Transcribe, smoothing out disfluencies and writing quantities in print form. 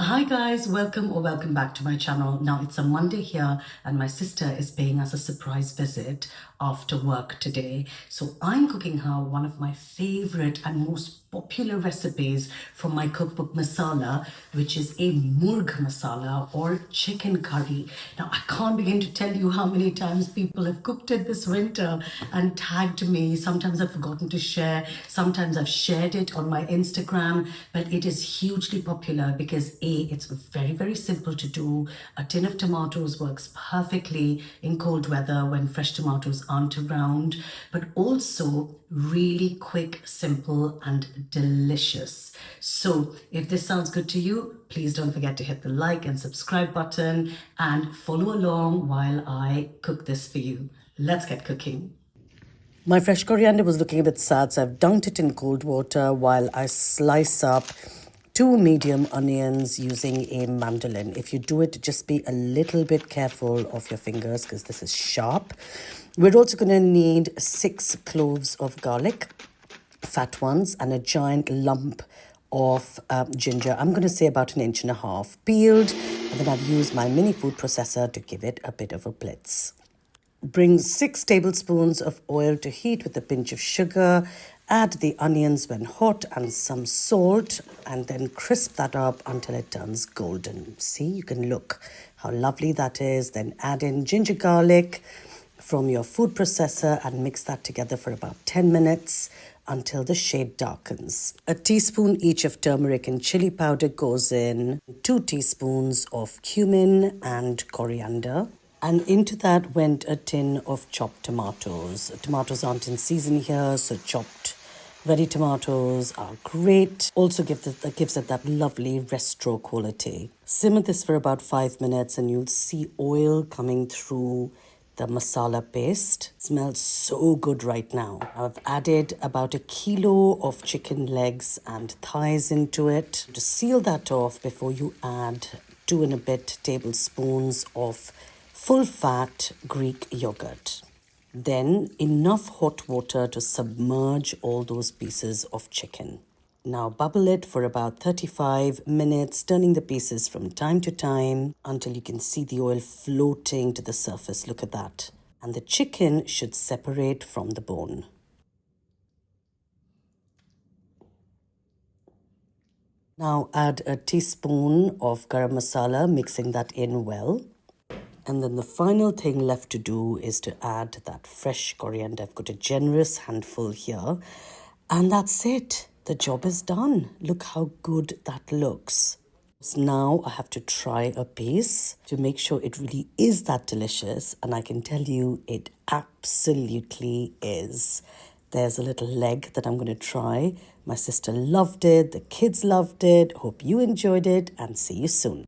Hi guys, welcome back to my channel. Now it's a Monday here and my sister is paying us a surprise visit after work today. So I'm cooking her one of my favorite and most popular recipes from my cookbook masala, which is a murg masala or chicken curry. Now I can't begin to tell you how many times people have cooked it this winter and tagged me. Sometimes I've forgotten to share, sometimes I've shared it on my Instagram, but it is hugely popular because it's very simple to do. A tin of tomatoes works perfectly in cold weather when fresh tomatoes aren't around, but also really quick, simple, and delicious. So if this sounds good to you, please don't forget to hit the like and subscribe button and follow along while I cook this for you. Let's get cooking. My fresh coriander was looking a bit sad, so I've dunked it in cold water while I slice up 2 medium onions using a mandolin. If you do it, just be a little bit careful of your fingers because this is sharp. We're also going to need 6 cloves of garlic, fat ones, and a giant lump of ginger. I'm going to say about 1.5 inches peeled, and then I've used my mini food processor to give it a bit of a blitz. Bring 6 tablespoons of oil to heat with a pinch of sugar. Add the onions when hot and some salt, and then crisp that up until it turns golden. See, you can look how lovely that is. Then add in ginger garlic from your food processor and mix that together for about 10 minutes until the shade darkens. A teaspoon each of turmeric and chili powder goes in. 2 teaspoons of cumin and coriander. And into that went a tin of chopped tomatoes. Tomatoes aren't in season here, so chopped ready tomatoes are great. Also gives it that lovely resto quality. Simmer this for about 5 minutes and you'll see oil coming through the masala paste. It smells so good right now. I've added about 1 kilo of chicken legs and thighs into it. To seal that off before you add 2 and a bit tablespoons of full fat Greek yogurt. Then enough hot water to submerge all those pieces of chicken. Now bubble it for about 35 minutes, turning the pieces from time to time until you can see the oil floating to the surface. Look at that. And the chicken should separate from the bone. Now add a teaspoon of garam masala, mixing that in well. And then the final thing left to do is to add that fresh coriander. I've got a generous handful here. And that's it. The job is done. Look how good that looks. So now I have to try a piece to make sure it really is that delicious. And I can tell you it absolutely is. There's a little leg that I'm going to try. My sister loved it. The kids loved it. Hope you enjoyed it and see you soon.